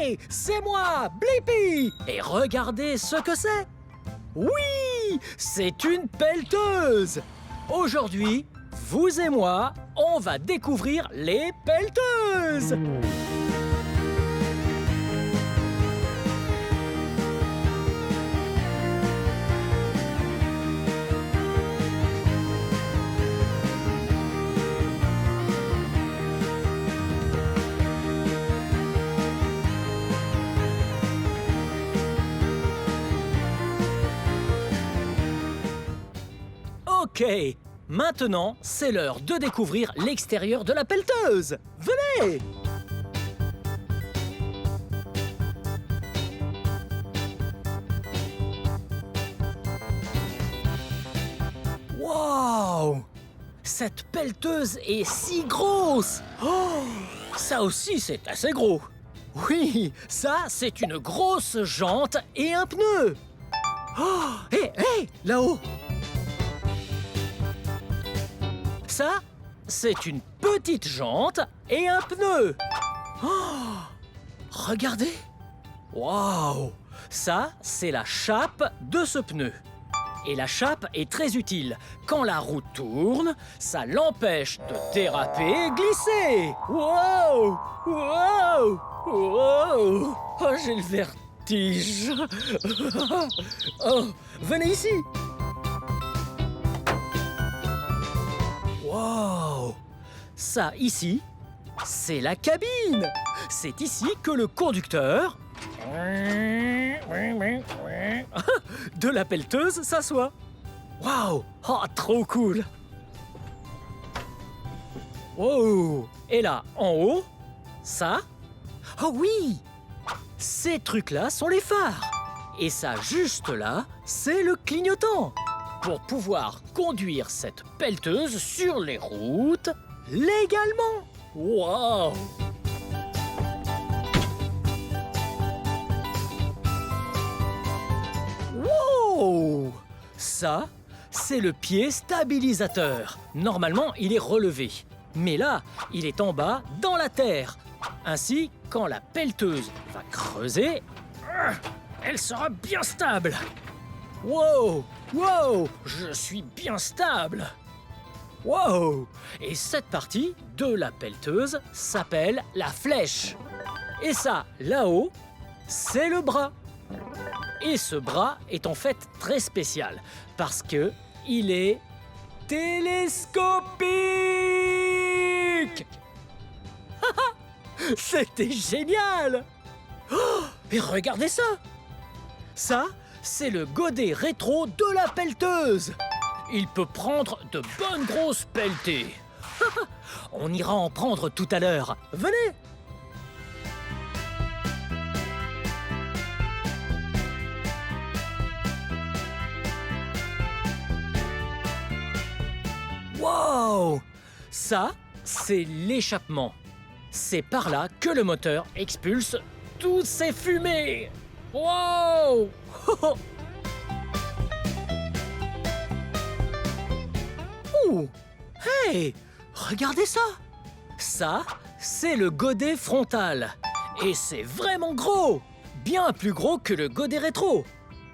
Hé, c'est moi, Blippi! Et regardez ce que c'est! Oui, c'est une pelleteuse! Aujourd'hui, vous et moi, on va découvrir les pelleteuses! Ok, maintenant, c'est l'heure de découvrir l'extérieur de la pelleteuse. Venez! Wow! Cette pelleteuse est si grosse! Oh! Ça aussi, c'est assez gros. Oui, ça, c'est une grosse jante et un pneu. Oh! Hé, là-haut! Ça, c'est une petite jante et un pneu. Oh, regardez. Waouh! Ça, c'est la chape de ce pneu. Et la chape est très utile. Quand la roue tourne, ça l'empêche de déraper et glisser. Wow! Wow! Wow! Oh, j'ai le vertige. Oh, venez ici. Wow! Ça, ici, c'est la cabine! C'est ici que le conducteur de la pelleteuse s'assoit. Waouh! Oh, trop cool! Wow! Et là, en haut, ça... Oh oui! Ces trucs-là sont les phares. Et ça, juste là, c'est le clignotant. Pour pouvoir conduire cette pelleteuse sur les routes légalement. Wow! Wow! Ça, c'est le pied stabilisateur. Normalement, il est relevé. Mais là, il est en bas, dans la terre. Ainsi, quand la pelleteuse va creuser, elle sera bien stable. Wow! Wow! Je suis bien stable! Wow! Et cette partie de la pelleteuse s'appelle la flèche. Et ça, là-haut, c'est le bras. Et ce bras est en fait très spécial parce que il est télescopique! C'était génial! Oh, et regardez ça! Ça, c'est le godet rétro de la pelleteuse. Il peut prendre de bonnes grosses pelletées. On ira en prendre tout à l'heure. Venez! Wow! Ça, c'est l'échappement. C'est par là que le moteur expulse toutes ces fumées. Wow! Ouh! Hey! Regardez ça! Ça, c'est le godet frontal. Et c'est vraiment gros! Bien plus gros que le godet rétro.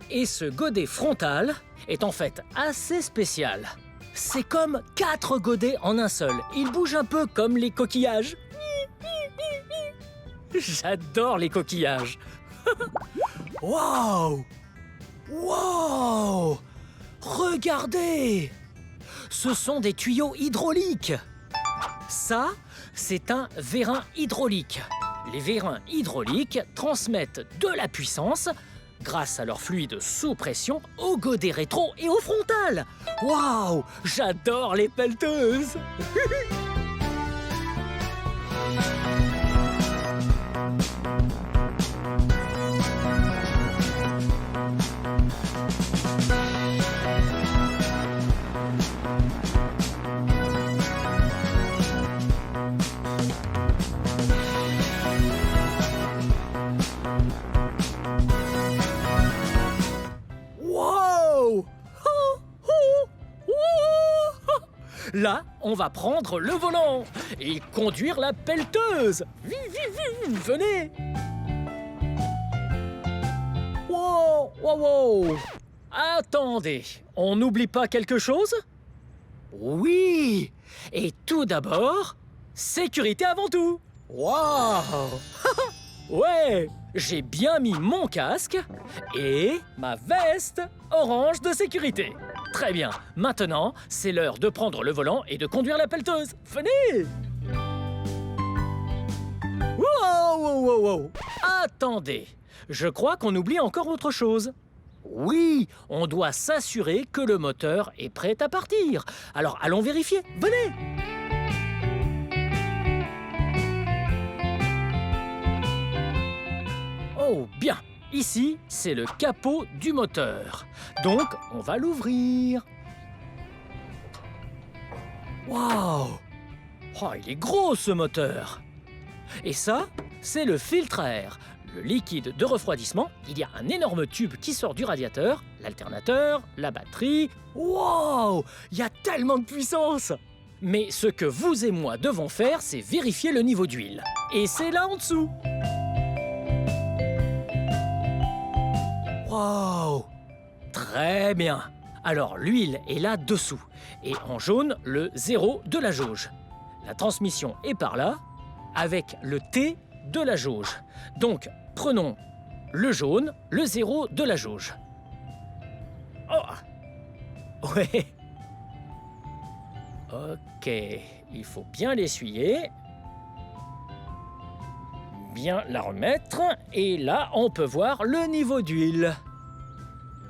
Et ce godet frontal est en fait assez spécial. C'est comme 4 godets en un seul. Il bouge un peu comme les coquillages. J'adore les coquillages. Wow! Wow! Regardez! Ce sont des tuyaux hydrauliques. Ça, c'est un vérin hydraulique. Les vérins hydrauliques transmettent de la puissance grâce à leur fluide sous pression au godet rétro et au frontal. Waouh! J'adore les pelleteuses. Wow! Là, on va prendre le volant et conduire la pelleteuse. Venez! Wow, wow, wow. Attendez, on n'oublie pas quelque chose? Oui. Et tout d'abord, sécurité avant tout. Waouh. Ouais, j'ai bien mis mon casque et ma veste orange de sécurité. Très bien, maintenant, c'est l'heure de prendre le volant et de conduire la pelleteuse. Venez! Wow, wow, wow, wow. Attendez, je crois qu'on oublie encore autre chose. Oui, on doit s'assurer que le moteur est prêt à partir. Alors allons vérifier, venez! Oh, bien. Ici, c'est le capot du moteur. Donc, on va l'ouvrir. Waouh! Oh, il est gros, ce moteur. Et ça, c'est le filtre à air, le liquide de refroidissement. Il y a un énorme tube qui sort du radiateur, l'alternateur, la batterie. Waouh! Il y a tellement de puissance! Mais ce que vous et moi devons faire, c'est vérifier le niveau d'huile. Et c'est là en dessous. Wow! Très bien. Alors, l'huile est là-dessous. Et en jaune, le 0 de la jauge. La transmission est par là, avec le T de la jauge. Donc, prenons le jaune, le 0 de la jauge. Oh! Ouais. Ok, il faut bien l'essuyer. Bien la remettre. Et là, on peut voir le niveau d'huile.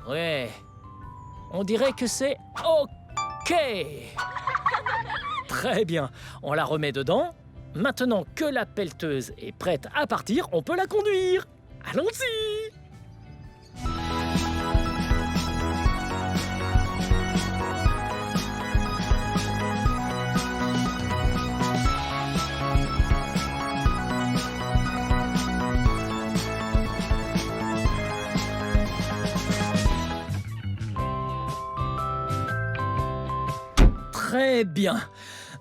Ouais. On dirait que c'est OK. Très bien. On la remet dedans. Maintenant que la pelleteuse est prête à partir, on peut la conduire. Allons-y! Très bien.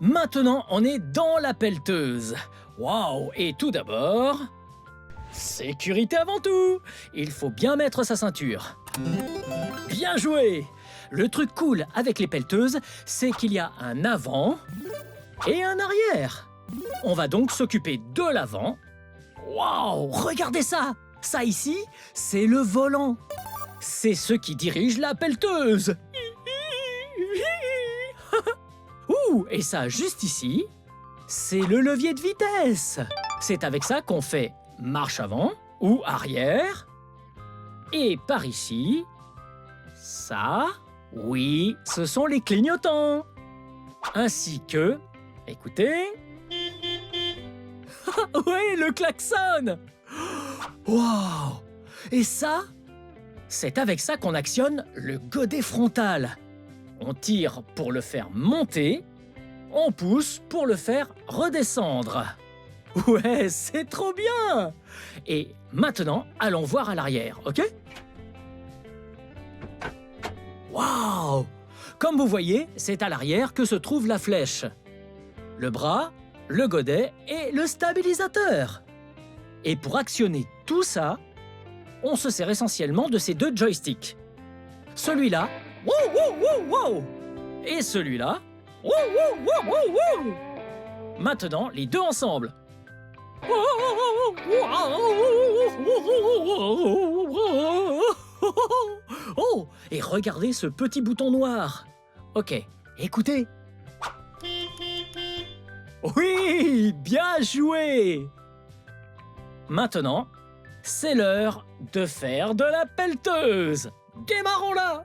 Maintenant, on est dans la pelleteuse. Waouh! Et tout d'abord, sécurité avant tout. Il faut bien mettre sa ceinture. Bien joué! Le truc cool avec les pelleteuses, c'est qu'il y a un avant et un arrière. On va donc s'occuper de l'avant. Waouh! Regardez ça! Ça ici, c'est le volant. C'est ce qui dirige la pelleteuse. Ouh, et ça, juste ici, c'est le levier de vitesse. C'est avec ça qu'on fait marche avant ou arrière. Et par ici, ça, oui, ce sont les clignotants. Ainsi que, écoutez... Oui, le klaxon. Waouh! Et ça, c'est avec ça qu'on actionne le godet frontal. On tire pour le faire monter, on pousse pour le faire redescendre. Ouais, c'est trop bien! Et maintenant, allons voir à l'arrière, ok? Waouh! Comme vous voyez, c'est à l'arrière que se trouve la flèche. Le bras, le godet et le stabilisateur. Et pour actionner tout ça, on se sert essentiellement de ces deux joysticks. Celui-là, wow, wow, wow, wow! Et celui-là, wow, wow, wow, wow, wow! Maintenant, les deux ensemble. Oh, et regardez ce petit bouton noir. Ok, écoutez. Oui, bien joué! Maintenant, c'est l'heure de faire de la pelleteuse. Démarrons-la!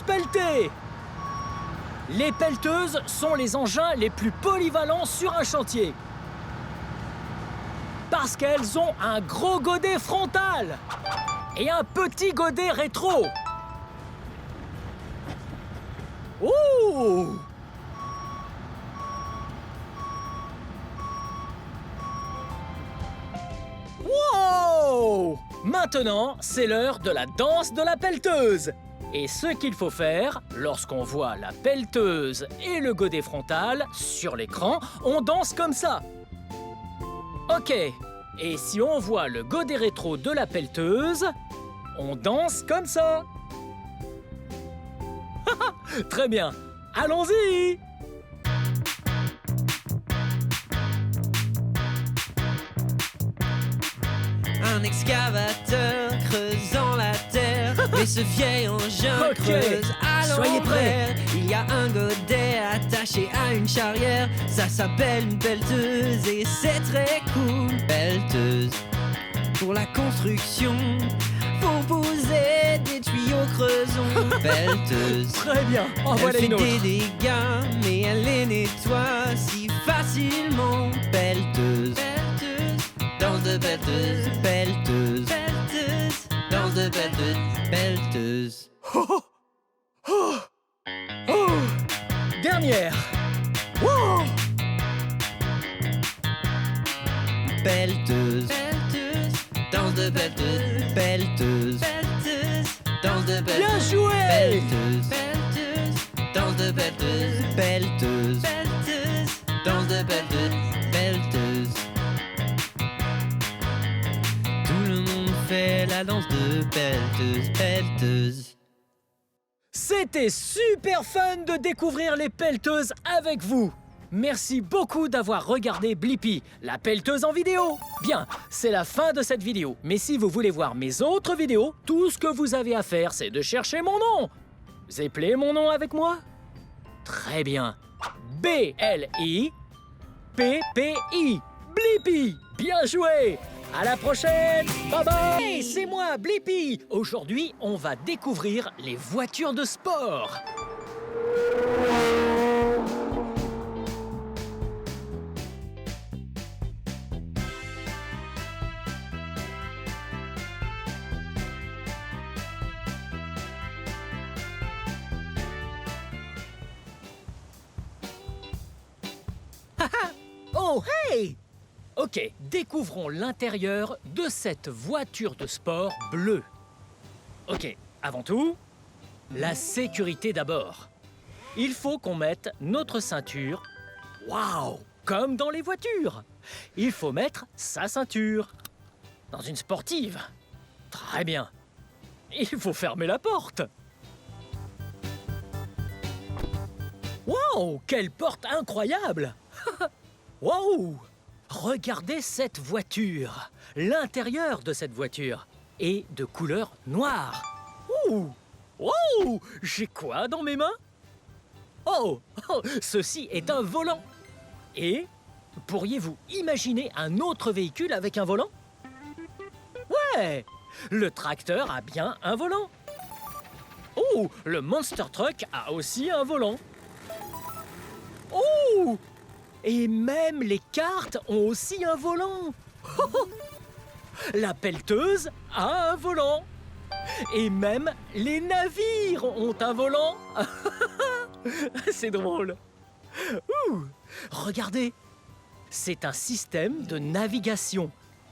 pelleteuse pelletée. Les pelleteuses sont les engins les plus polyvalents sur un chantier. Parce qu'elles ont un gros godet frontal et un petit godet rétro. Ouh! Wow! Maintenant, c'est l'heure de la danse de la pelleteuse. Et ce qu'il faut faire, lorsqu'on voit la pelleteuse et le godet frontal sur l'écran, on danse comme ça. Ok, et si on voit le godet rétro de la pelleteuse, on danse comme ça. Très bien, allons-y! Un excavateur creusant la terre, mais ce vieil engin Ok, creuse à soyez prêts. l'envers. Il y a un godet attaché à une charrière, ça s'appelle une pelleteuse et c'est très cool. Pelleteuse pour la construction, pour poser des tuyaux creusons. Pelleteuse, Très bien, en elle voilà fait une autre. des dégâts, mais elle les nettoie si facilement. Pelleteuse, danse de pelleteuse, pelleteuse, pelleteuse, danse de pelleteuse, pelleteuse. Oh! Dernière. Wow! Pelleteuse, pelleteuse, danse de pelleteuse, pelleteuse, pelleteuse, danse de pelleteuse. Bien joué! Pelleteuse, pelleteuse, danse de pelleteuse, pelleteuse, pelleteuse, danse de pelleteuse, pelleteuse. Tout le monde fait la danse de pelleteuse, pelleteuse. C'était super fun de découvrir les pelleteuses avec vous. Merci beaucoup d'avoir regardé Blippi, la pelleteuse en vidéo. Bien, c'est la fin de cette vidéo. Mais si vous voulez voir mes autres vidéos, tout ce que vous avez à faire, c'est de chercher mon nom. Vous appelez mon nom avec moi? Très bien. B-L-I-P-P-I. Blippi. Bien joué. À la prochaine. Bye bye. Hey, c'est moi, Blippi. Aujourd'hui, on va découvrir les voitures de sport. Oh, hey! Ok, découvrons l'intérieur de cette voiture de sport bleue. Ok, avant tout, la sécurité d'abord. Il faut qu'on mette notre ceinture. Waouh! Comme dans les voitures. Il faut mettre sa ceinture. Dans une sportive. Très bien. Il faut fermer la porte. Waouh! Quelle porte incroyable! Waouh! Regardez cette voiture. L'intérieur de cette voiture est de couleur noire. Ouh! Wow! J'ai quoi dans mes mains? Oh! Ceci est un volant. Et pourriez-vous imaginer un autre véhicule avec un volant? Ouais! Le tracteur a bien un volant. Oh! Le Monster Truck a aussi un volant. Oh! Et même les cartes ont aussi un volant. La pelleteuse a un volant. Et même les navires ont un volant. C'est drôle. Ouh, regardez, c'est un système de navigation.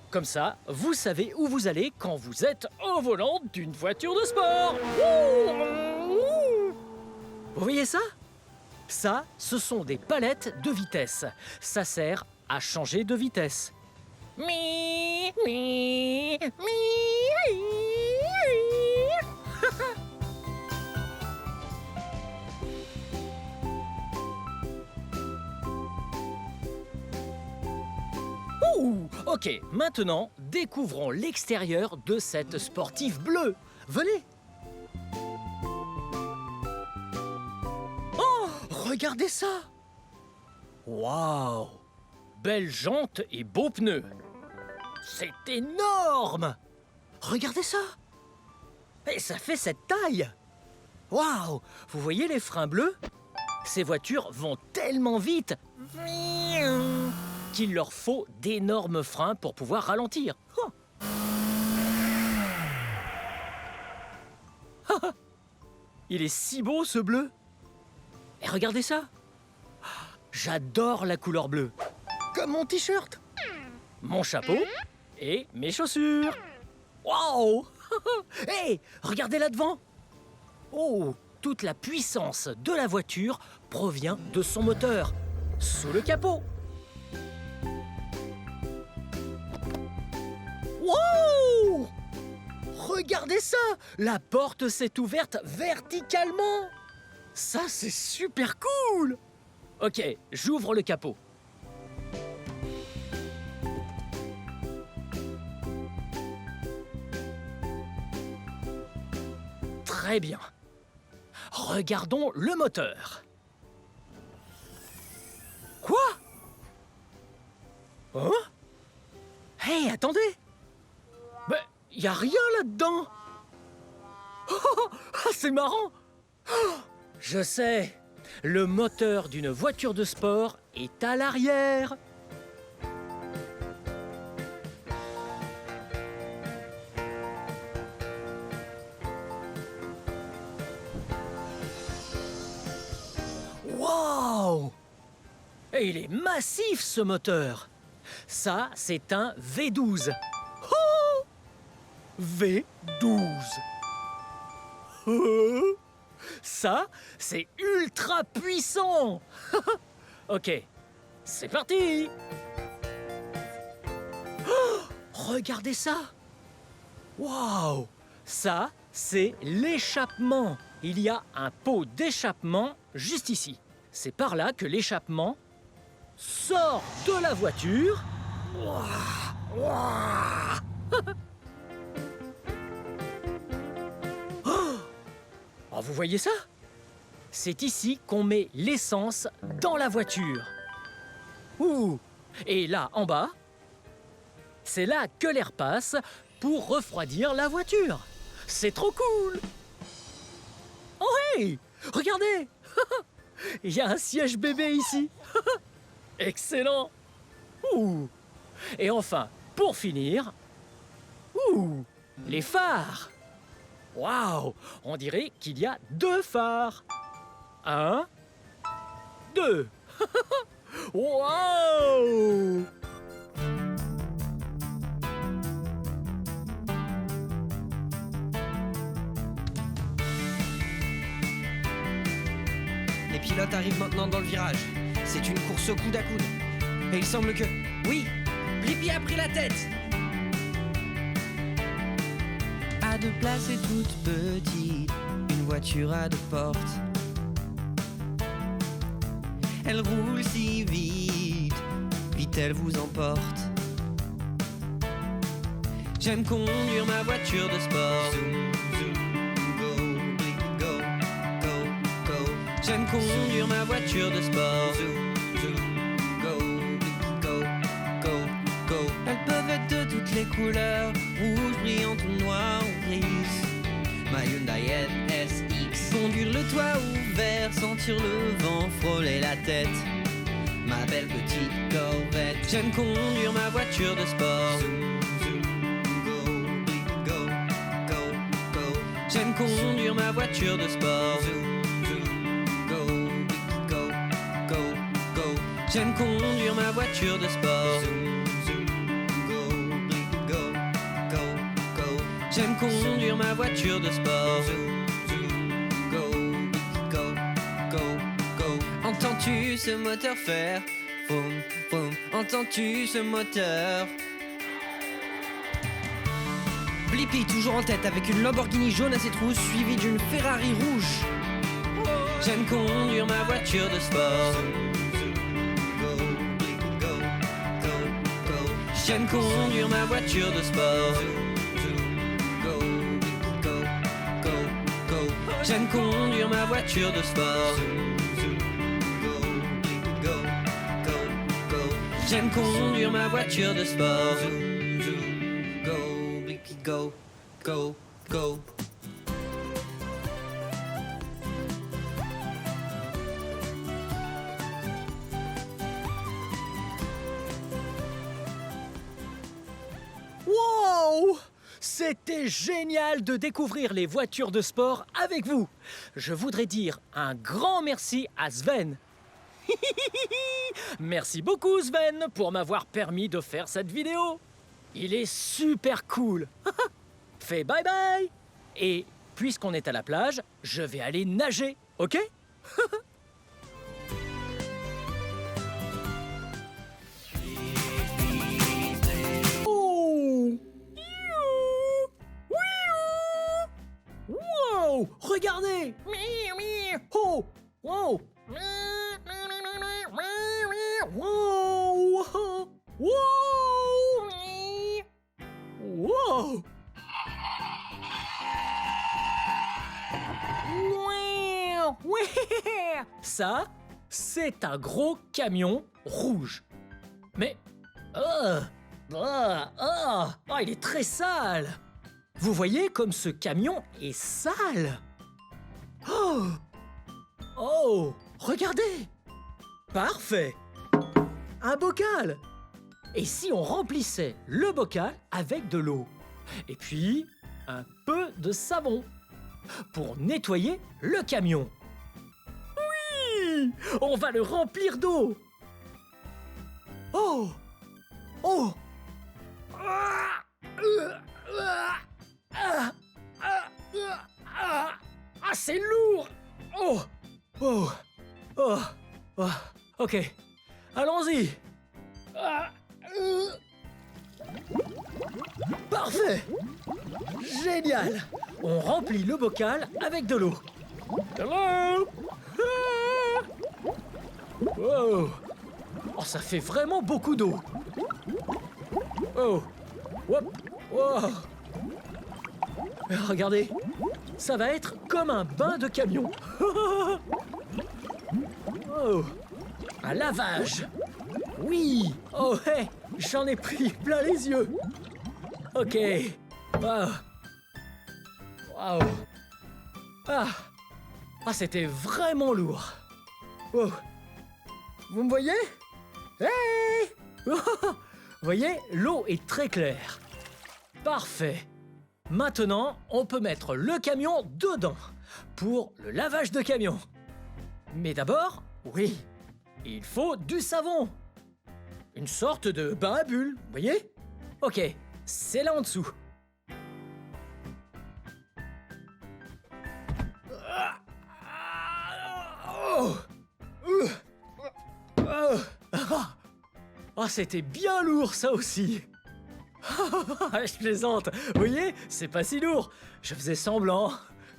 Comme ça, vous savez où vous allez quand vous êtes au volant d'une voiture de sport. Ouh. Vous voyez ça? Ça, ce sont des palettes de vitesse. Ça sert à changer de vitesse. Mi, mi, mi. Ouh, ok, maintenant, découvrons l'extérieur de cette sportive bleue. Venez. Oh, regardez ça. Waouh, belles jantes et beaux pneus. C'est énorme. Regardez ça. Et ça fait cette taille. Waouh! Vous voyez les freins bleus? Ces voitures vont tellement vite qu'il leur faut d'énormes freins pour pouvoir ralentir. Oh. Il est si beau ce bleu. Et regardez ça. J'adore la couleur bleue. Comme mon t-shirt, mon chapeau et mes chaussures. Waouh! Hey, regardez là devant. Oh, toute la puissance de la voiture provient de son moteur, sous le capot. Wow! Regardez ça! La porte s'est ouverte verticalement. Ça, c'est super cool! Ok, j'ouvre le capot. Très bien. Regardons le moteur. Quoi? Hein? Hey, attendez! Mais y a rien là-dedans! Oh, c'est marrant! Oh, je sais, le moteur d'une voiture de sport est à l'arrière. Wow! Et il est massif ce moteur. Ça, c'est un V12. Oh! V12. Oh! Ça, c'est ultra puissant. Ok, c'est parti. Oh! Regardez ça. Waouh! Ça, c'est l'échappement. Il y a un pot d'échappement juste ici. C'est par là que l'échappement sort de la voiture. Oh, vous voyez ça? C'est ici qu'on met l'essence dans la voiture. Ouh! Et là, en bas, c'est là que l'air passe pour refroidir la voiture. C'est trop cool! Oh hey! Regardez! Il y a un siège bébé ici. Excellent! Ouh! Et enfin, pour finir, les phares. Waouh! On dirait qu'il y a 2 phares. 1, 2. Waouh! Les pilotes arrivent maintenant dans le virage. C'est une course au coude à coude. Et il semble que... Oui, Blippi a pris la tête. À 2 places et toute petite, une voiture à 2 portes. Elle roule si vite, vite elle vous emporte. J'aime conduire ma voiture de sport. Zoom, zoom, go, Blippi, go, go, go. J'aime conduire ma voiture de sport. Zoom, zoom, go, Blippi, go, go, go. Elles peuvent être de toutes les couleurs, rouge, brillante ou noire ou grise. Ma Hyundai NSX. Conduire le toit ouvert, sentir le vent frôler la tête. Ma belle petite Corvette. J'aime conduire ma voiture de sport. Zoom, zoom, go, Blippi, go, go, go. J'aime conduire ma voiture de sport. Zoom, zoom, go, Blippi, go, go, go. J'aime conduire ma voiture de sport. Zoom, zoom, go, Blippi, go, go, go. J'aime conduire ma voiture de sport. Zoom, zoom, go, Blippi, go, go, go. Entends-tu ce moteur faire? Boum, boum. Entends-tu ce moteur? Blippi toujours en tête avec une Lamborghini jaune à ses trousses suivie d'une Ferrari rouge. J'aime conduire ma voiture de sport. J'aime conduire ma voiture de sport. J'aime conduire ma voiture de sport. J'aime conduire ma voiture de sport. Go, Blippi, go, go, go. Wow! C'était génial de découvrir les voitures de sport avec vous. Je voudrais dire un grand merci à Sven. Merci beaucoup Sven pour m'avoir permis de faire cette vidéo. Il est super cool. Fais bye bye. Et puisqu'on est à la plage, je vais aller nager, ok? Oh! Wow! Regardez! Oh! Wow! Wow! Wow! Wow! Ça, c'est un gros camion rouge. Mais... il est très sale. Vous voyez comme ce camion est sale. Oh, regardez. Parfait. Un bocal. Et si on remplissait le bocal avec de l'eau? Et puis, un peu de savon pour nettoyer le camion. Oui! On va le remplir d'eau. Oh! Oh! C'est lourd! Oh! Oh! Oh! Oh! Ok, allons-y! Parfait! Génial! On remplit le bocal avec de l'eau. Hello! Wow! Oh, ça fait vraiment beaucoup d'eau. Oh! Hop! Wow! Regardez, ça va être comme un bain de camion. Oh! Un lavage. Oui! Oh, hey! J'en ai pris plein les yeux. Ok. Wow. Wow. C'était vraiment lourd. Oh. Vous me voyez? Hey! Vous voyez, l'eau est très claire. Parfait. Maintenant, on peut mettre le camion dedans pour le lavage de camion. Mais d'abord, oui, il faut du savon. Une sorte de bain à bulles, vous voyez? Ok, c'est là en dessous. C'était bien lourd ça aussi. Je plaisante. Vous voyez, c'est pas si lourd. Je faisais semblant,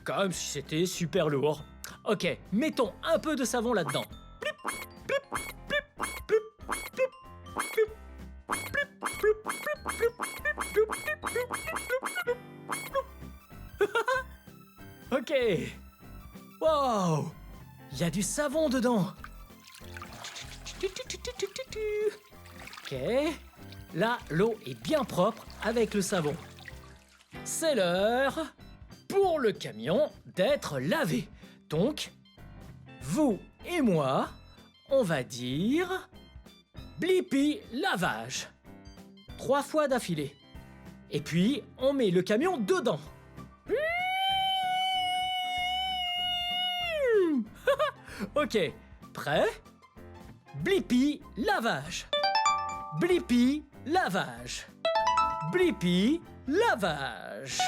comme si c'était super lourd. Ok, mettons un peu de savon là-dedans. Ok. Wow, il y a du savon dedans. Ok. Là, l'eau est bien propre avec le savon. C'est l'heure pour le camion d'être lavé. Donc, vous et moi, on va dire Blippi lavage. 3 fois d'affilée. Et puis, on met le camion dedans. Ok, prêt? Blippi lavage. Blippi lavage. Blippi lavage.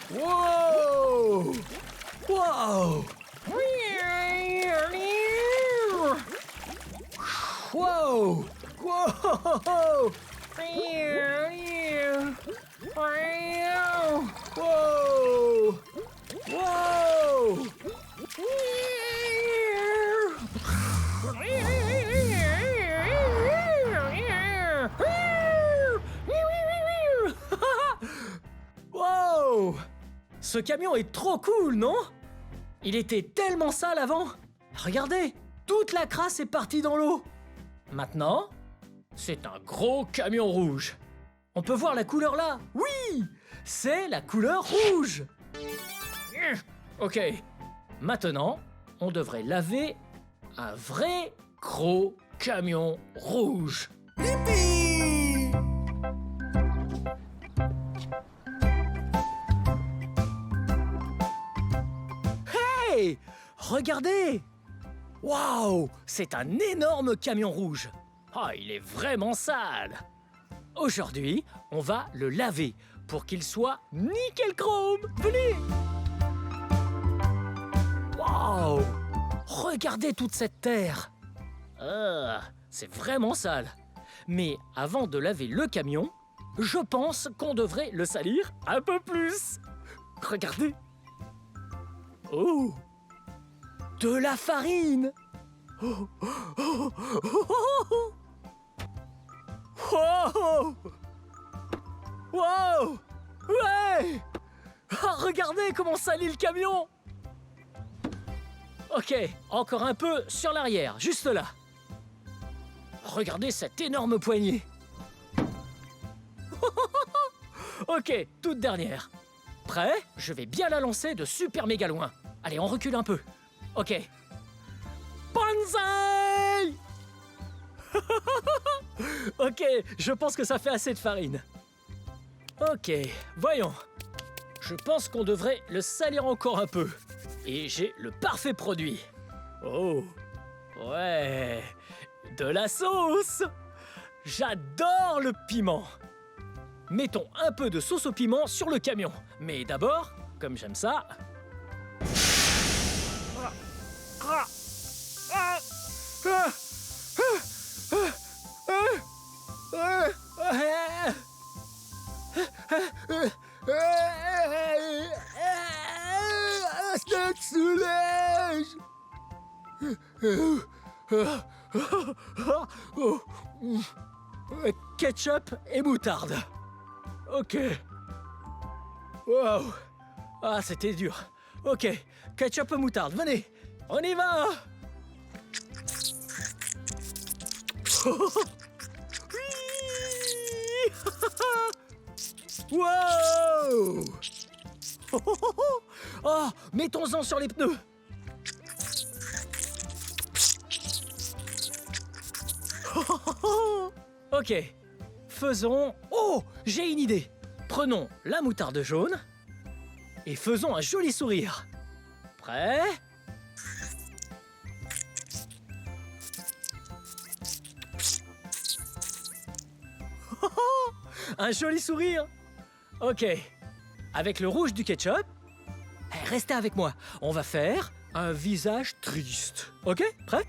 Wow! Wow! Wow! Wow! Wow! Wow! Wow! Ce camion est trop cool, non? Il était tellement sale avant. Regardez, toute la crasse est partie dans l'eau. Maintenant, c'est un gros camion rouge. On peut voir la couleur là. Oui! C'est la couleur rouge. Ok. Maintenant, on devrait laver un vrai gros camion rouge. Blippi! Regardez! Waouh! C'est un énorme camion rouge. Ah, il est vraiment sale. Aujourd'hui, on va le laver pour qu'il soit nickel chrome. Venez! Waouh! Regardez toute cette terre. C'est vraiment sale. Mais avant de laver le camion, je pense qu'on devrait le salir un peu plus. Regardez. Oh! De la farine! Oh! Oh! Oh! Oh! Wow! Ouais! Ah, regardez comment salit le camion! Ok, encore un peu sur l'arrière, juste là. Regardez cette énorme poignée. Ok, toute dernière. Prêt? Je vais bien la lancer de super méga loin. Allez, on recule un peu. Ok. Banzai! Ok, je pense que ça fait assez de farine. Ok, voyons. Je pense qu'on devrait le salir encore un peu. Et j'ai le parfait produit. Oh, ouais, de la sauce. J'adore le piment. Mettons un peu de sauce au piment sur le camion. Mais d'abord, comme j'aime ça... Ça te soulage. Ketchup et moutarde. Ok. Wow. Ah, c'était dur. Ok, ketchup et moutarde, venez. On y va. Wow. Oh, mettons-en sur les pneus. Ok, faisons... Oh, j'ai une idée. Prenons la moutarde jaune et faisons un joli sourire. Prêt? Un joli sourire. Ok, avec le rouge du ketchup, restez avec moi. On va faire un visage triste. Ok, prêt?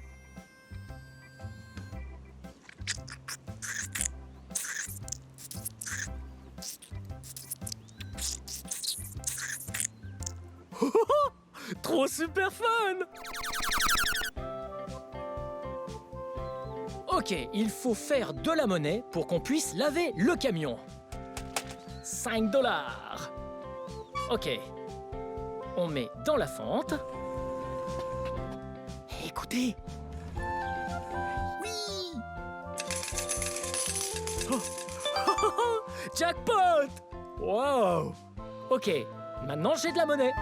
Trop super fun! Ok, il faut faire de la monnaie pour qu'on puisse laver le camion. 5 $. Ok. On met dans la fente. Écoutez. Oui! Oh. Jackpot! Wow! Ok, maintenant j'ai de la monnaie.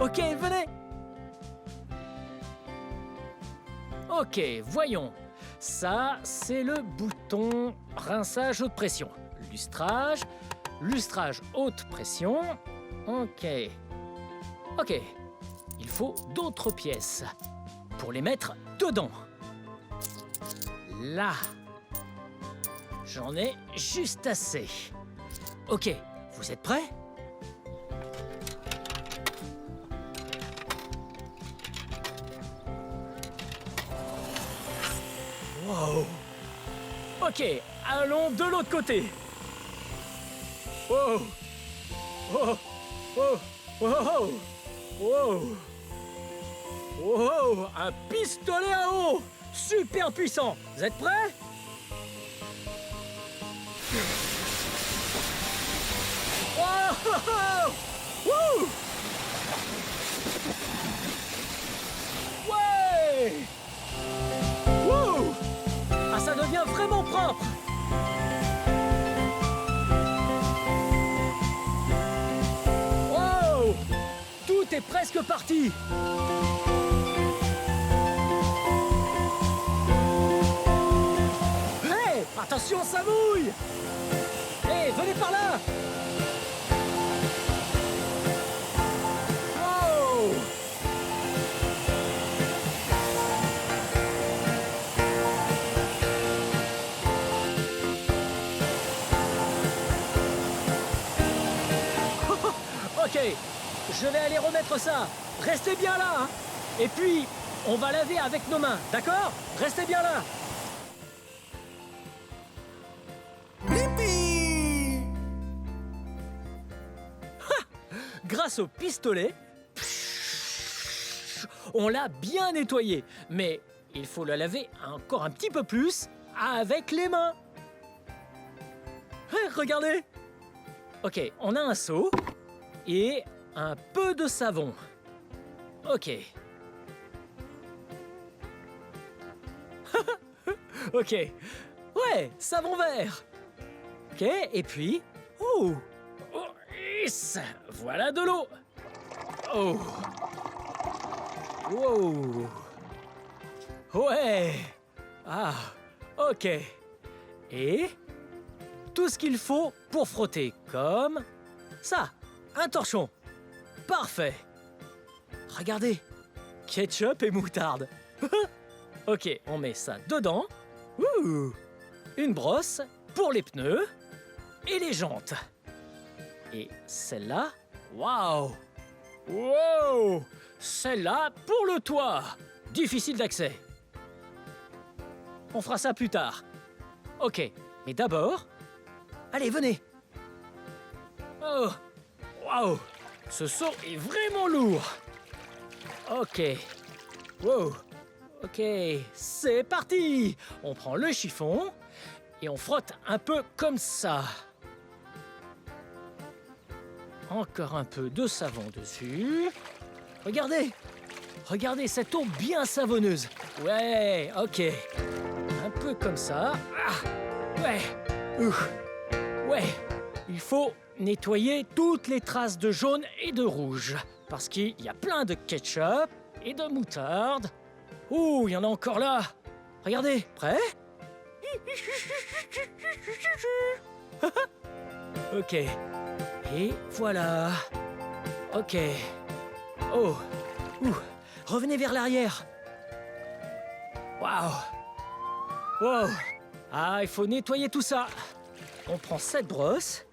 Ok, venez. Ok, voyons. Ça, c'est le bouton rinçage haute pression. Lustrage haute pression. Ok. Ok. Il faut d'autres pièces pour les mettre dedans. Là. J'en ai juste assez. Ok, vous êtes prêts? Wow. Ok, allons de l'autre côté. Wow. Wow. Wow. Wow. Wow. Wow. Un pistolet à eau. Super puissant. Vous êtes prêts? Wow. Wouh. Ouais. Wouh. Ah, ça devient vraiment propre. Wow. Tout est presque parti. Attention, ça mouille! Hé, venez par là! Wow! Ok, je vais aller remettre ça. Restez bien là, hein. Et puis, on va laver avec nos mains, d'accord? Restez bien là. Grâce au pistolet, on l'a bien nettoyé. Mais il faut le laver encore un petit peu plus avec les mains. Regardez. Ok, on a un seau et un peu de savon. Ok. Ok. Ouais, savon vert. Ok, et puis... Oh, oh, yes, voilà de l'eau. Oh. Wow. Ouais. Ah, ok. Et tout ce qu'il faut pour frotter, comme ça. Un torchon. Parfait. Regardez. Ketchup et moutarde. Ok, on met ça dedans. Ouh. Une brosse pour les pneus et les jantes. Et celle-là, waouh! Wow! Celle-là pour le toit. Difficile d'accès. On fera ça plus tard. Ok, mais d'abord... Allez, venez. Oh! Waouh! Ce seau est vraiment lourd. Ok. Wow. Ok, c'est parti! On prend le chiffon et on frotte un peu comme ça. Encore un peu de savon dessus. Regardez! Regardez cette eau bien savonneuse. Ouais, ok. Un peu comme ça. Ah, ouais. Ouais. Il faut nettoyer toutes les traces de jaune et de rouge. Parce qu'il y a plein de ketchup et de moutarde. Ouh, il y en a encore là. Regardez, prêt? Ok. Et voilà. Ok. Oh. Ouh. Revenez vers l'arrière. Waouh. Wow. Ah, il faut nettoyer tout ça. On prend cette brosse.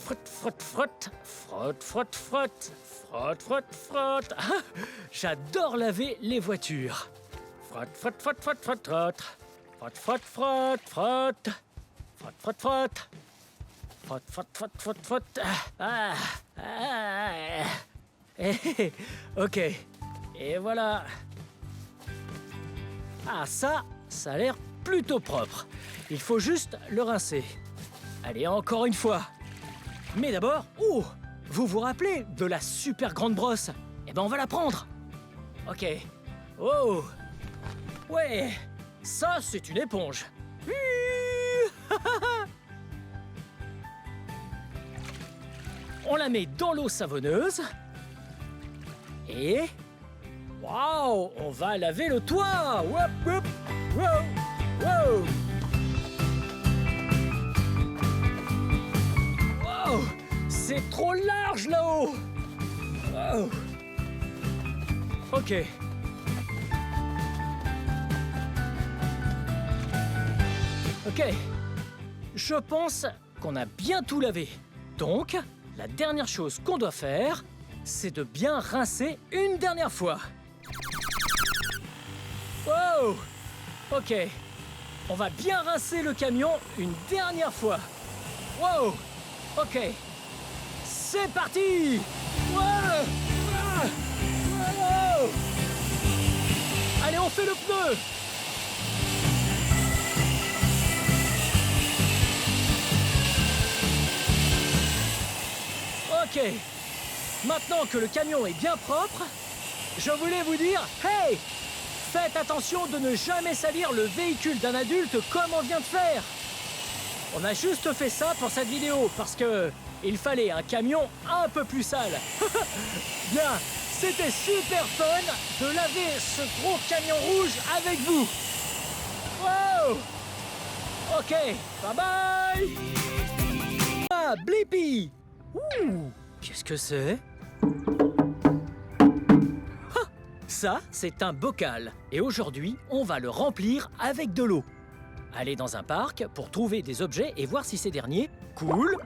Frotte, frotte, frotte. Frotte, frotte, frotte. Frotte, frotte, frotte. Ah, j'adore laver les voitures. Frotte, frotte, frotte, frotte, frotte, frotte. Frotte, frotte, frotte, frotte. Frotte, frotte, frotte. Frotte, frotte, frotte, frotte, frotte. Ah, ah. Ok. Et voilà. Ah, ça a l'air plutôt propre. Il faut juste le rincer. Allez, encore une fois. Mais d'abord, vous vous rappelez de la super grande brosse? Eh ben, on va la prendre. Ok. Oh. Ouais. Ça, c'est une éponge. On la met dans l'eau savonneuse. Et... Waouh! On va laver le toit! Whoop, whoop. Wow! Wow! Wow! C'est trop large là-haut! Wow! Ok. Ok. Je pense qu'on a bien tout lavé. Donc, la dernière chose qu'on doit faire, c'est de bien rincer une dernière fois. Wow! Ok. On va bien rincer le camion une dernière fois. Wow! Ok. C'est parti! Wow! Ah! Wow! Allez, on fait le pneu! Ok. Maintenant que le camion est bien propre, je voulais vous dire, hey! Faites attention de ne jamais salir le véhicule d'un adulte comme on vient de faire. On a juste fait ça pour cette vidéo parce que il fallait un camion un peu plus sale. Bien, c'était super fun de laver ce gros camion rouge avec vous. Wow! Ok, bye bye. Ah, Blippi. Ouh, qu'est-ce que c'est? Ah, ça, c'est un bocal. Et aujourd'hui, on va le remplir avec de l'eau. Allez dans un parc pour trouver des objets et voir si ces derniers coulent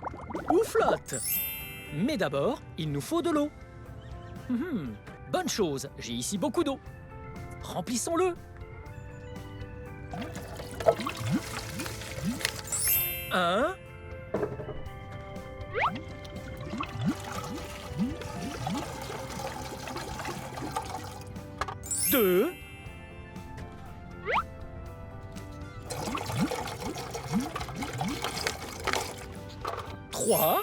ou flottent. Mais d'abord, il nous faut de l'eau. Bonne chose, j'ai ici beaucoup d'eau. Remplissons-le. Un. Deux. Trois.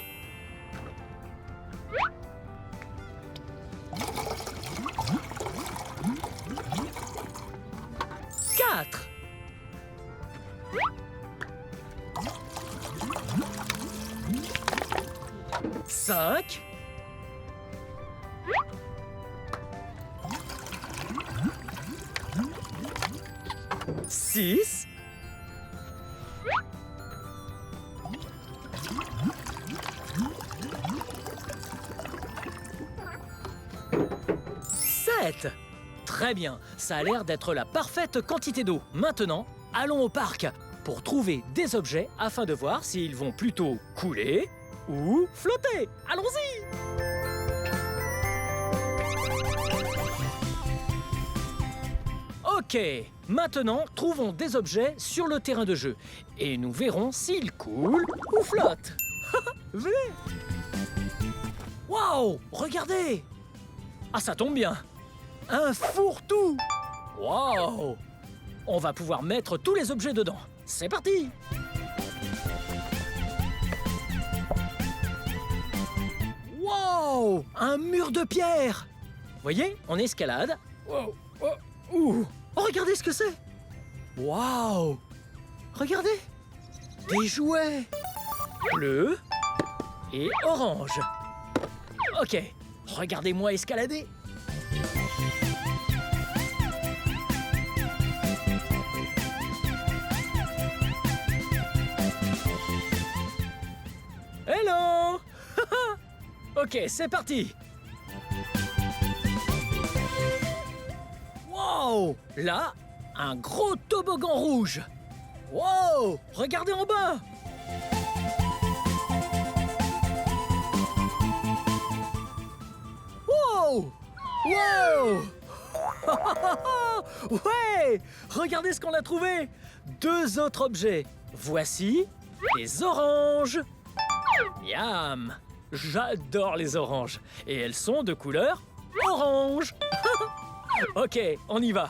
Quatre. Cinq. Six. Sept. Très bien, ça a l'air d'être la parfaite quantité d'eau. Maintenant, allons au parc pour trouver des objets afin de voir s'ils vont plutôt couler ou flotter. Allons-y! Ok, maintenant, trouvons des objets sur le terrain de jeu et nous verrons s'ils coulent ou flottent. Venez! Waouh! Regardez! Ah, ça tombe bien! Un fourre-tout! Waouh! On va pouvoir mettre tous les objets dedans. C'est parti! Waouh! Un mur de pierre! Voyez, on escalade. Wow! Oh, ouh! Oh, regardez ce que c'est! Waouh! Regardez! Des jouets! Bleu et orange. Ok, regardez-moi escalader. Hello! Ok, c'est parti. Wow! Là, un gros toboggan rouge. Wow! Regardez en bas. Wow! Wow! Ouais! Regardez ce qu'on a trouvé! Deux autres objets. Voici les oranges. Miam! J'adore les oranges. Et elles sont de couleur orange. Ok, on y va.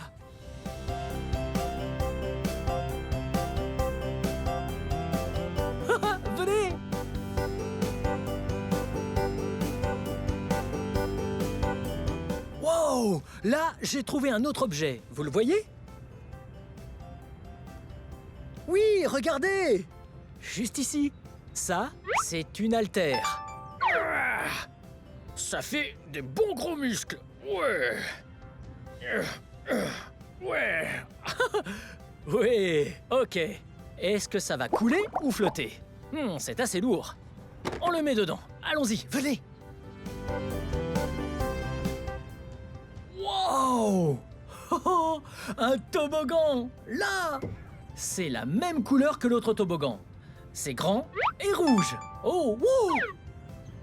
Venez! Wow! Là, j'ai trouvé un autre objet. Vous le voyez? Oui, regardez! Juste ici. Ça, c'est une haltère. Ça fait des bons gros muscles. Ouais. Ouais. Oui, ok. Est-ce que ça va couler ou flotter? C'est assez lourd. On le met dedans. Allons-y, venez. Wow! Un toboggan! Là! C'est la même couleur que l'autre toboggan. C'est grand et rouge. Oh, wow!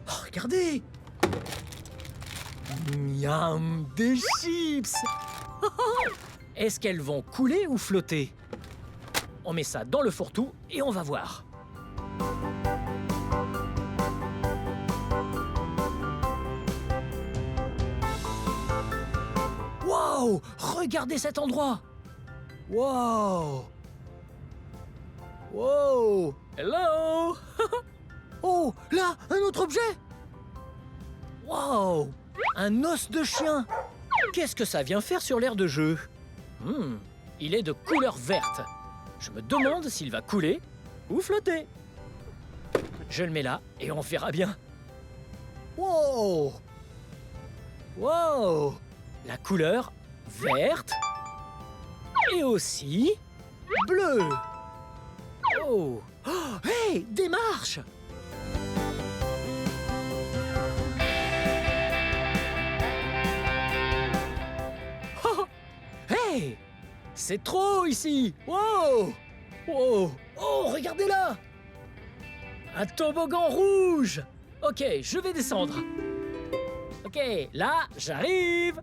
Oh, regardez! Miam! Des chips! Est-ce qu'elles vont couler ou flotter? On met ça dans le fourre-tout et on va voir. Wow! Regardez cet endroit! Wow! Wow! Hello! Oh, là, un autre objet! Wow! Un os de chien! Qu'est-ce que ça vient faire sur l'aire de jeu? Il est de couleur verte. Je me demande s'il va couler ou flotter. Je le mets là et on verra bien. Wow! Wow! La couleur verte et aussi bleue. Oh! Oh, hey! Des marches! Oh! Hey! C'est trop ici! Wow! Wow! Oh, regardez là! Un toboggan rouge! Ok, je vais descendre. Ok, là, j'arrive!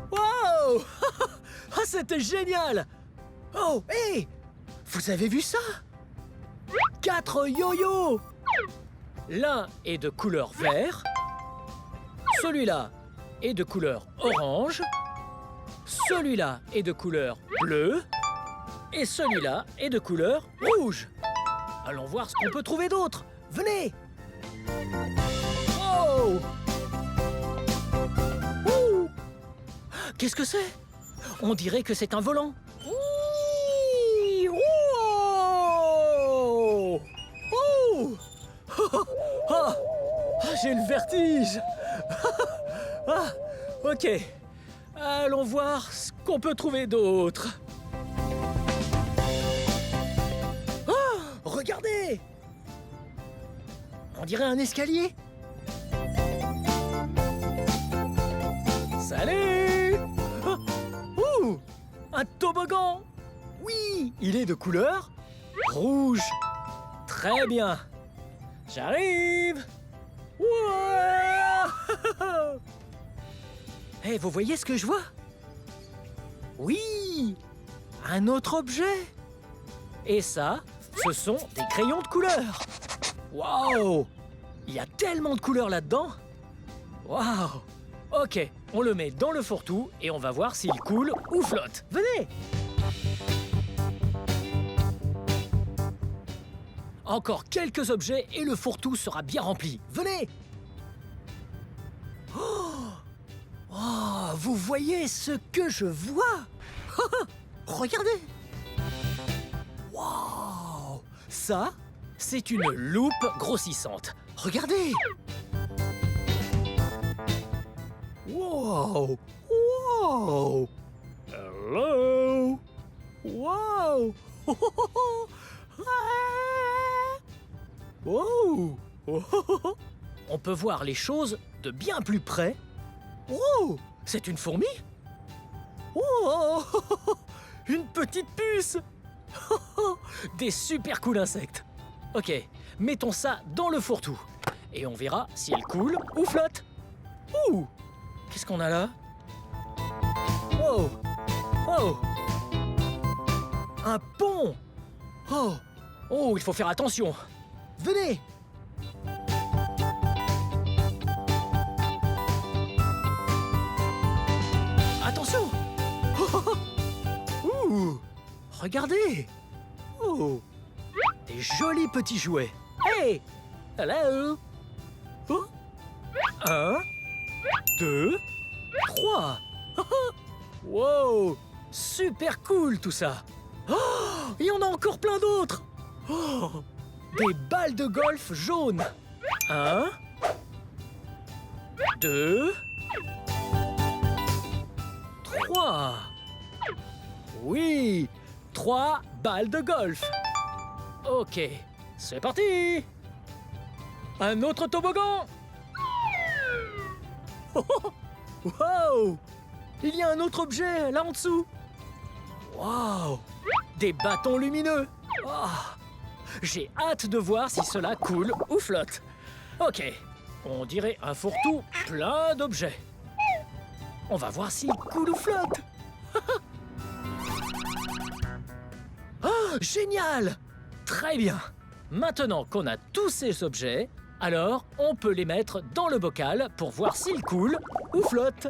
Wow! Ah, c'était génial! Oh, hé! Vous avez vu ça? 4 yo-yo! L'un est de couleur vert. Celui-là est de couleur orange. Celui-là est de couleur bleue. Et celui-là est de couleur rouge. Allons voir ce qu'on peut trouver d'autre. Venez! Oh! Ouh! Qu'est-ce que c'est? On dirait que c'est un volant. Ouh! Oh! Oh! Ah! Ah, j'ai le vertige. Ah, ok. Allons voir ce qu'on peut trouver d'autre. Oh, regardez! On dirait un escalier. Salut! Ah, ouh! Un toboggan! Oui, il est de couleur rouge. Très bien. J'arrive! Ouah! Hey, vous voyez ce que je vois? Oui! Un autre objet! Et ça, ce sont des crayons de couleur! Waouh! Il y a tellement de couleurs là-dedans! Waouh! Ok, on le met dans le fourre-tout et on va voir s'il coule ou flotte. Venez! Encore quelques objets et le fourre-tout sera bien rempli. Venez! Oh! Oh, vous voyez ce que je vois? Regardez! Waouh! Ça, c'est une loupe grossissante. Regardez! Wow! Wow! Hello! Wow! Wow! On peut voir les choses de bien plus près. Oh! C'est une fourmi? Oh! Une petite puce! Des super cool insectes. Ok, mettons ça dans le fourre-tout. Et on verra si elle coule ou flotte. Ouh! Qu'est-ce qu'on a là? Oh! Oh! Un pont! Oh! Oh, il faut faire attention. Venez! Attention! Ouh! Regardez! Oh! Des jolis petits jouets. Hey! Hello! Oh! 1, 2, 3. Wow! Super cool tout ça. Oh! Il y en a encore plein d'autres. Oh! Des balles de golf jaunes. 1, 2, 3. Oui! 3 balles de golf. Ok, c'est parti! Un autre toboggan! Oh, oh, wow! Il y a un autre objet là en dessous. Wow! Des bâtons lumineux. Oh, j'ai hâte de voir si cela coule ou flotte. Ok, on dirait un fourre-tout plein d'objets. On va voir s'il coule ou flotte. Oh, génial! Très bien. Maintenant qu'on a tous ces objets, alors on peut les mettre dans le bocal pour voir s'ils coulent ou flottent.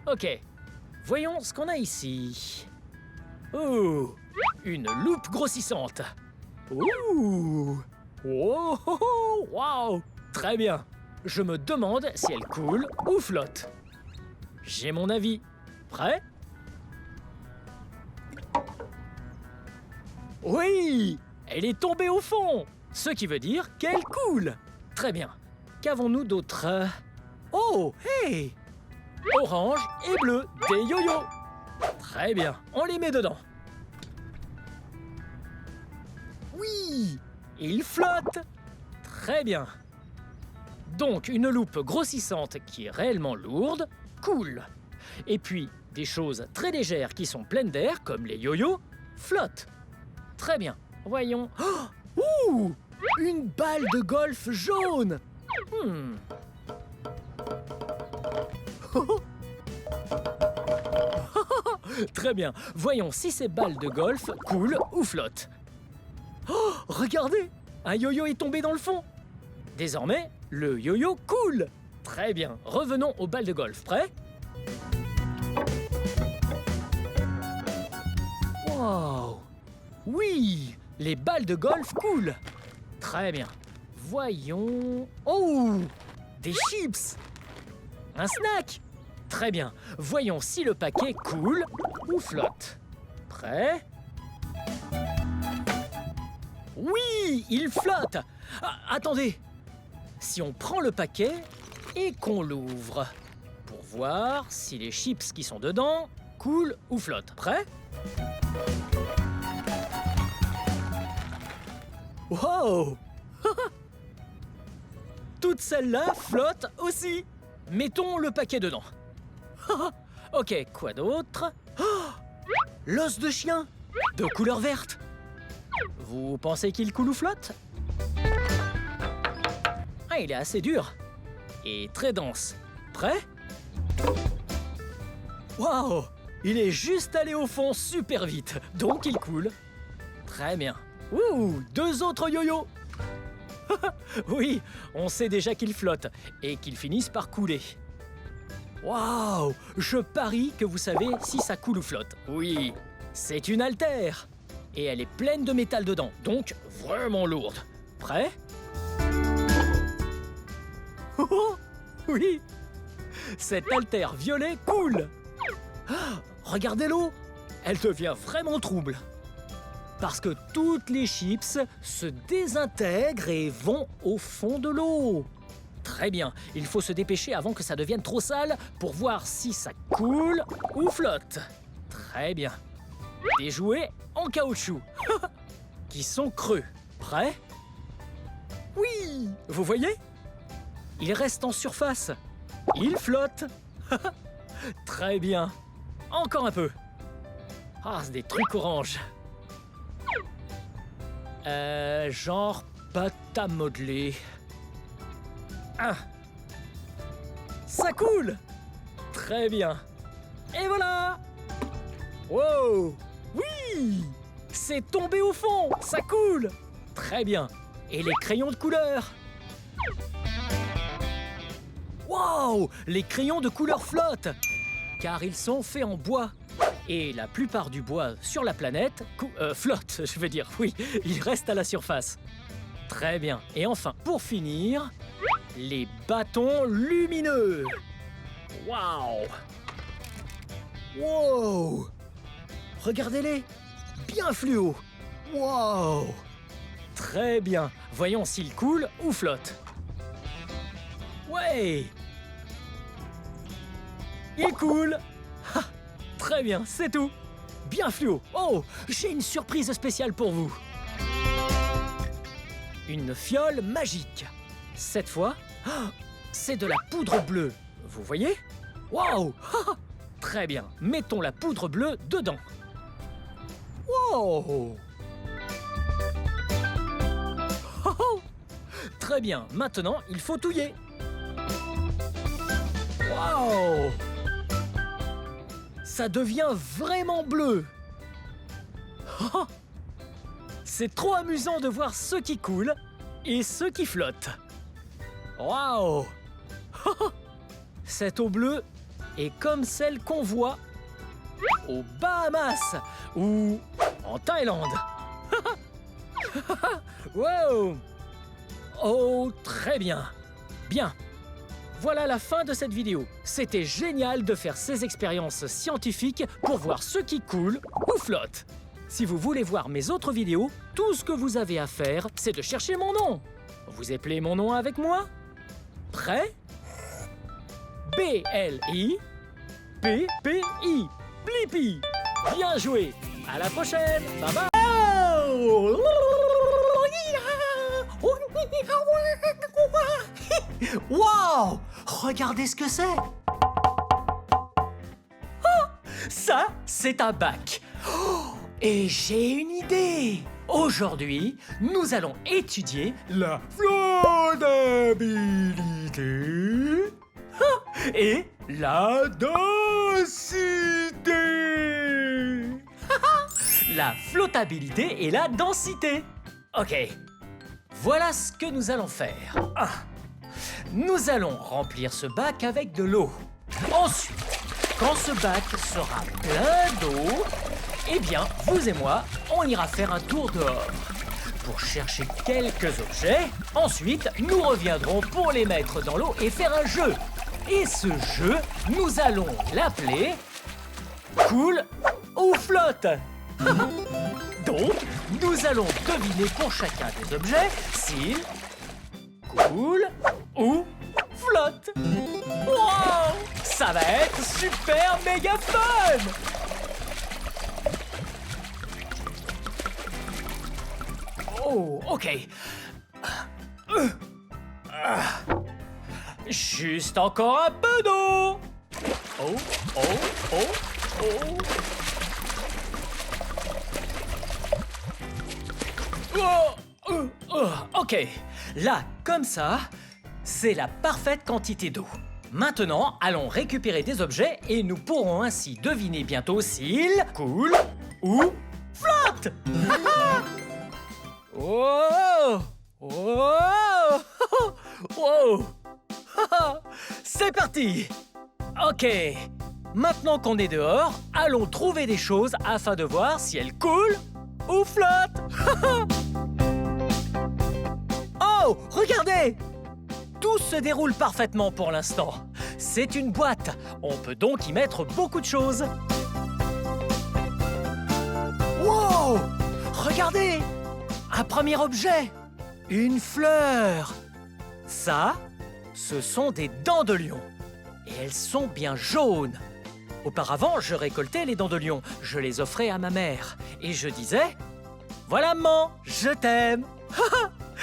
Ok, voyons ce qu'on a ici. Oh, une loupe grossissante. Ouh! Oh, oh, oh, wow! Très bien. Je me demande si elle coule ou flotte. J'ai mon avis. Prêt? Oui! Elle est tombée au fond, ce qui veut dire qu'elle coule. Très bien. Qu'avons-nous d'autre? Oh, hey! Orange et bleu, des yo-yo. Très bien, on les met dedans. Oui, ils flottent. Très bien. Donc, une loupe grossissante qui est réellement lourde coule. Et puis, des choses très légères qui sont pleines d'air, comme les yo-yo, flottent. Très bien. Voyons. Oh, ouh, une balle de golf jaune. Très bien. Voyons si ces balles de golf coulent ou flottent. Oh, regardez, un yo-yo est tombé dans le fond. Désormais, le yo-yo coule. Très bien. Revenons aux balles de golf. Prêt? Wow! Oui, les balles de golf coulent. Très bien. Voyons... Oh! Des chips! Un snack! Très bien. Voyons si le paquet coule ou flotte. Prêt? Oui, il flotte! Ah, attendez! Si on prend le paquet et qu'on l'ouvre pour voir si les chips qui sont dedans coulent ou flottent. Prêt? Wow! Toutes celles-là flottent aussi. Mettons le paquet dedans. Ok, quoi d'autre? L'os de chien, de couleur verte. Vous pensez qu'il coule ou flotte? Ah, il est assez dur et très dense. Prêt? Waouh! Il est juste allé au fond super vite, donc il coule. Très bien. Ouh, deux autres yo-yo. Oui, on sait déjà qu'ils flottent et qu'ils finissent par couler. Waouh! Je parie que vous savez si ça coule ou flotte. Oui, c'est une haltère. Et elle est pleine de métal dedans, donc vraiment lourde. Prêt? Oh, oui! Cette haltère violet coule. Ah, regardez l'eau, elle devient vraiment trouble. Parce que toutes les chips se désintègrent et vont au fond de l'eau. Très bien, il faut se dépêcher avant que ça devienne trop sale pour voir si ça coule ou flotte. Très bien. Des jouets en caoutchouc qui sont creux. Prêt? Oui, vous voyez? Ils restent en surface. Ils flottent. Très bien. Encore un peu. Ah, c'est des trucs oranges. Genre pâte à modeler. Ah. Ça coule. Très bien. Et voilà. Wow. Oui. C'est tombé au fond. Ça coule. Très bien. Et les crayons de couleur? Wow. Les crayons de couleur flottent. Car ils sont faits en bois. Et la plupart du bois sur la planète flotte, je veux dire, oui, il reste à la surface. Très bien. Et enfin, pour finir, les bâtons lumineux. Waouh! Wow! Regardez-les, bien fluo. Wow! Très bien. Voyons s'ils coulent ou flottent. Ouais! Ils coulent. Très bien, c'est tout. Bien fluo. Oh, j'ai une surprise spéciale pour vous. Une fiole magique. Cette fois, c'est de la poudre bleue. Vous voyez? Waouh! Très bien, mettons la poudre bleue dedans. Wow! Très bien, maintenant il faut touiller. Waouh! Ça devient vraiment bleu. C'est trop amusant de voir ceux qui coulent et ceux qui flottent. Waouh! Cette eau bleue est comme celle qu'on voit aux Bahamas ou en Thaïlande. Wow! Oh, très bien. Bien. Voilà la fin de cette vidéo. C'était génial de faire ces expériences scientifiques pour voir ce qui coule ou flotte. Si vous voulez voir mes autres vidéos, tout ce que vous avez à faire, c'est de chercher mon nom. Vous appelez mon nom avec moi? Prêt? B-L-I-P-P-I. Blippi. Bien joué. À la prochaine. Bye bye. Wow! Regardez ce que c'est! Ça, c'est un bac. Oh, et j'ai une idée. Aujourd'hui, nous allons étudier la flottabilité et la densité. La flottabilité et la densité. Ok, voilà ce que nous allons faire. Nous allons remplir ce bac avec de l'eau. Ensuite, quand ce bac sera plein d'eau, eh bien, vous et moi, on ira faire un tour dehors pour chercher quelques objets. Ensuite, nous reviendrons pour les mettre dans l'eau et faire un jeu. Et ce jeu, nous allons l'appeler Cool ou Flotte. Donc, nous allons deviner pour chacun des objets s'il coule ou flotte. Wow! Ça va être super méga fun! Oh, ok. Juste encore un peu d'eau. Oh, oh, oh, oh. Ok, là, comme ça, c'est la parfaite quantité d'eau. Maintenant, allons récupérer des objets et nous pourrons ainsi deviner bientôt s'ils coulent ou flottent. Oh! Oh! Wow! C'est parti! Ok, maintenant qu'on est dehors, allons trouver des choses afin de voir si elles coulent ou flottent. Oh, regardez! Tout se déroule parfaitement pour l'instant. C'est une boîte. On peut donc y mettre beaucoup de choses. Wow! Regardez! Un premier objet. Une fleur. Ça, ce sont des dents de lion. Et elles sont bien jaunes. Auparavant, je récoltais les dents de lion. Je les offrais à ma mère. Et je disais... Voilà, maman, je t'aime.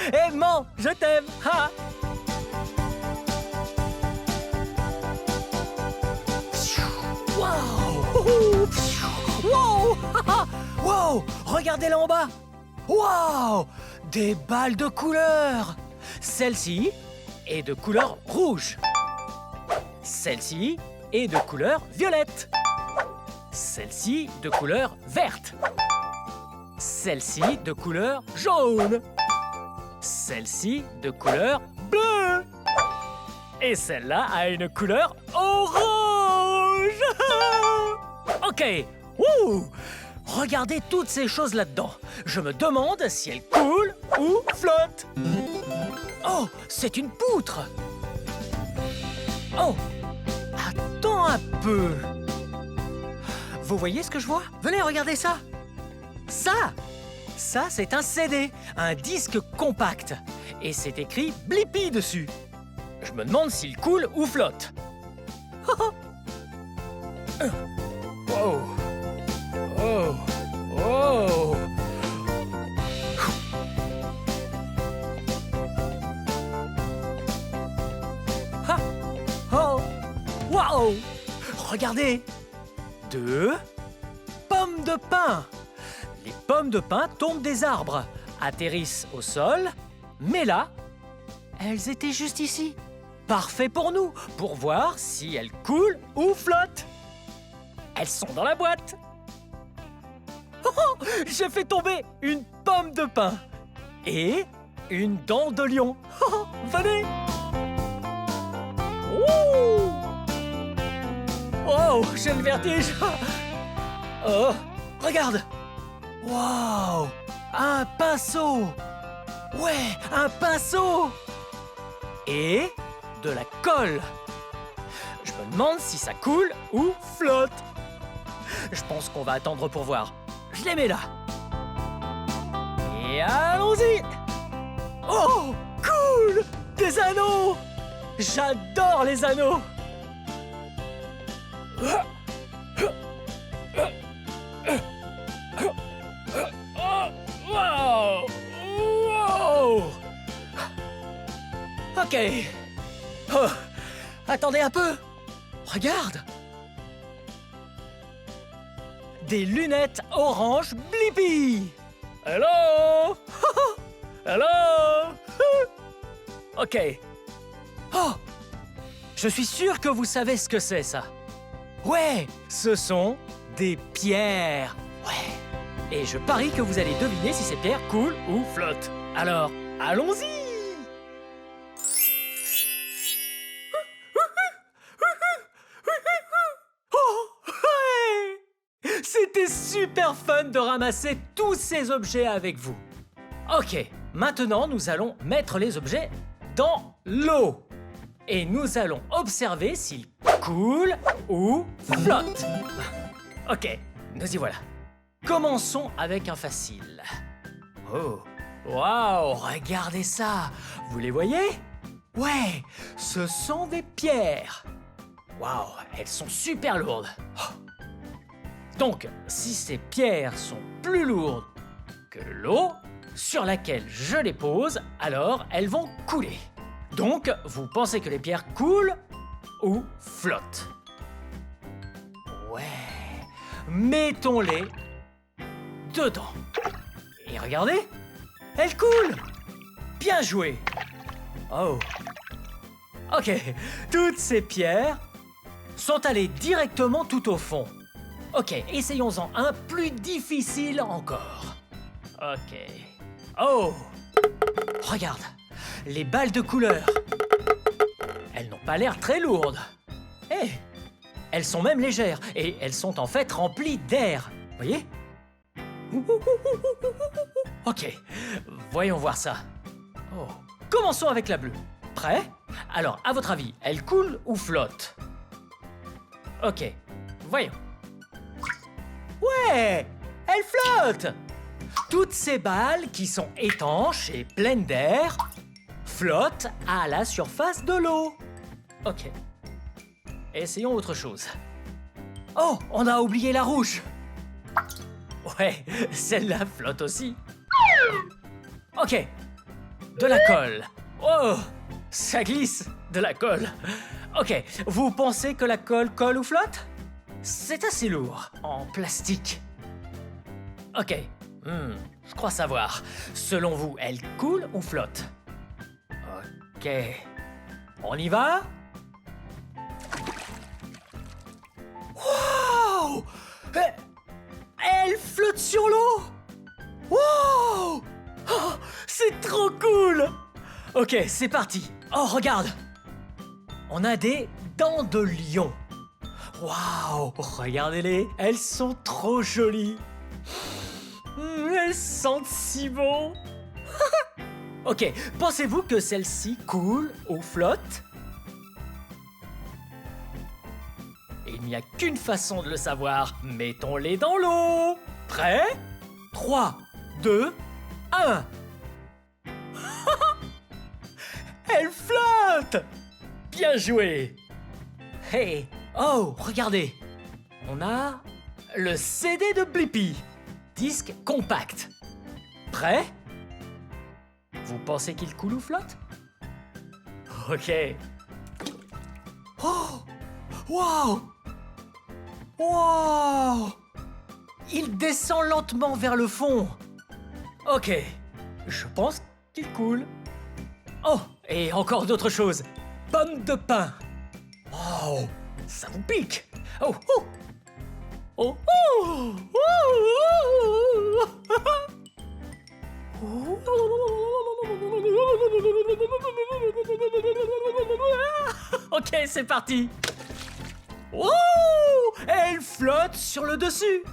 Eh, maman, je t'aime. Wow! Wow! Wow! Regardez là en bas. Wow! Des balles de couleur. Celle-ci est de couleur rouge. Celle-ci est de couleur violette. Celle-ci de couleur verte. Celle-ci de couleur jaune. Celle-ci de couleur bleue. Et celle-là a une couleur orange. Ok. Ouh. Regardez toutes ces choses là-dedans. Je me demande si elles coulent ou flottent. Oh, c'est une poutre. Oh, attends un peu. Vous voyez ce que je vois? Venez, regardez ça. Ça, c'est un CD, un disque compact. Et c'est écrit Blippi dessus. Je me demande s'il coule ou flotte. Oh. Oh. Oh. Ha. Oh. Wow. Regardez. 2 pommes de pin. Les pommes de pin tombent des arbres, atterrissent au sol, mais là, elles étaient juste ici. Parfait pour nous, pour voir si elles coulent ou flottent. Elles sont dans la boîte. Oh, j'ai fait tomber une pomme de pin et une dent de lion. Oh, venez. Ouh. Oh, j'ai le vertige. Oh, regarde. Wow, un pinceau. Ouais, un pinceau. Et de la colle. Je me demande si ça coule ou flotte. Je pense qu'on va attendre pour voir. Je les mets là. Et allons-y. Oh, cool. Des anneaux. J'adore les anneaux. Ok. Oh, attendez un peu. Regarde. Des lunettes orange Blippi. Hello. Hello. Ok. Oh, je suis sûr que vous savez ce que c'est, ça. Ouais, ce sont des pierres. Ouais. Et je parie que vous allez deviner si ces pierres coulent ou flottent. Alors, allons-y. Oh, ouais. C'était super fun de ramasser tous ces objets avec vous. Ok, maintenant nous allons mettre les objets dans l'eau. Et nous allons observer s'ils coulent ou flottent. Ok, nous y voilà. Commençons avec un facile. Oh, waouh, regardez ça. Vous les voyez? Ouais, ce sont des pierres. Waouh, elles sont super lourdes. Oh. Donc, si ces pierres sont plus lourdes que l'eau sur laquelle je les pose, alors elles vont couler. Donc, vous pensez que les pierres coulent ou flottent? Ouais, mettons-les dedans. Et regardez, elles coulent. Bien joué. Oh. Ok, toutes ces pierres sont allées directement tout au fond. Ok, essayons-en un plus difficile encore. Ok. Oh! Regarde, les balles de couleur. Elles n'ont pas l'air très lourdes. Eh, elles sont même légères et elles sont en fait remplies d'air. Voyez? Ok, voyons voir ça. Oh. Commençons avec la bleue. Prêt? Alors, à votre avis, elle coule ou flotte? Ok, voyons. Ouais, elle flotte! Toutes ces balles qui sont étanches et pleines d'air flottent à la surface de l'eau. Ok. Essayons autre chose. Oh, on a oublié la rouge. Ouais, celle-là flotte aussi. Ok. De la colle. Oh, ça glisse, de la colle. Ok, vous pensez que la colle colle ou flotte? C'est assez lourd, en plastique. Ok, je crois savoir. Selon vous, elle coule ou flotte? Ok, on y va? Wow! Elle flotte sur l'eau! Wow! Oh, c'est trop cool! Ok, c'est parti. Oh, regarde! On a des dents de lion. Waouh! Regardez-les, elles sont trop jolies. Elles sentent si bon. Ok, pensez-vous que celle-ci coule ou flotte? Il n'y a qu'une façon de le savoir. Mettons-les dans l'eau. Prêt? 3, 2, 1. Elle flotte! Bien joué! Hey! Oh, regardez! On a le CD de Blippi. Disque compact. Prêt? Vous pensez qu'il coule ou flotte? Ok. Oh! Wow! Wow! Il descend lentement vers le fond. Ok. Je pense qu'il coule. Oh! Et encore d'autres choses. Pomme de pin. Oh! Ça vous pique. Oh! Oh! Oh! Oh! Ok, c'est parti. Oh! Elle flotte sur le dessus.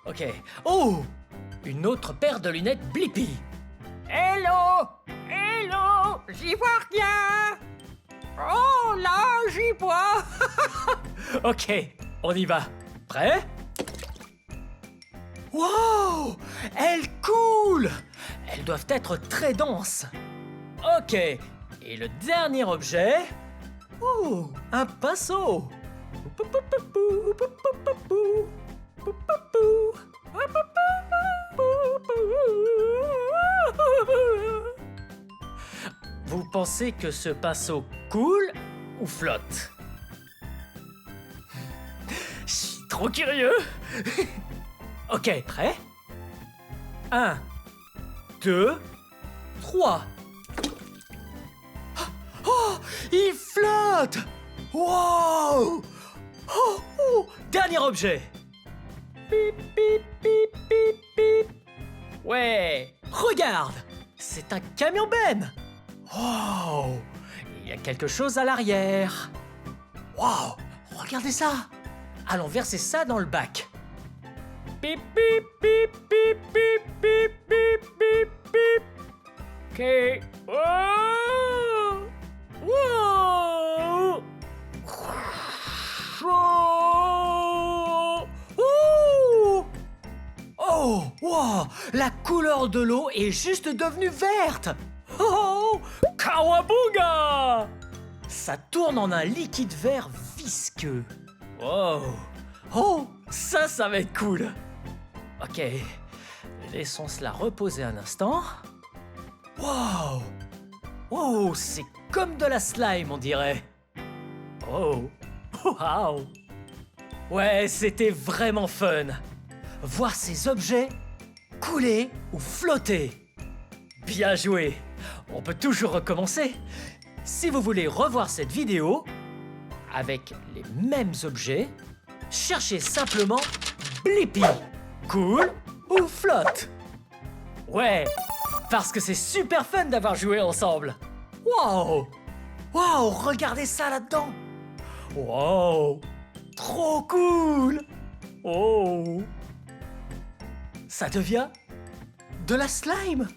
Ok. Oh! Une autre paire de lunettes Blippi. Hello! Hello! J'y vois rien! Oh là, j'y vois! Ok, on y va. Prêt? Wow! Elles coulent! Elles doivent être très denses. Ok, et le dernier objet... Oh, un pinceau! Vous pensez que ce pinceau coule ou flotte? Je suis trop curieux. Ok, prêt? 1, 2, 3. Oh, il flotte! Wow! Oh, oh, dernier objet. Pip, pip, pip, pip, pip. Ouais, regarde, c'est un camion-benne. Wow! Il y a quelque chose à l'arrière. Wow! Regardez ça! Allons verser ça dans le bac. Pip, pip, pip, pip, pip, pip, pip, pip, pip. Ok. Oh! Wow! Oh! Oh! Wow! La couleur de l'eau est juste devenue verte! Oh! Kawabunga! Ça tourne en un liquide vert visqueux. Oh! Oh! Ça va être cool! Ok. Laissons cela reposer un instant. Wow! Oh! C'est comme de la slime, on dirait. Oh! Wow! Ouais, c'était vraiment fun. Voir ces objets couler ou flotter. Bien joué! On peut toujours recommencer. Si vous voulez revoir cette vidéo avec les mêmes objets, cherchez simplement Blippi. Cool ou flotte? Ouais, parce que c'est super fun d'avoir joué ensemble. Wow! Wow, regardez ça là-dedans. Wow! Trop cool! Oh! Ça devient de la slime!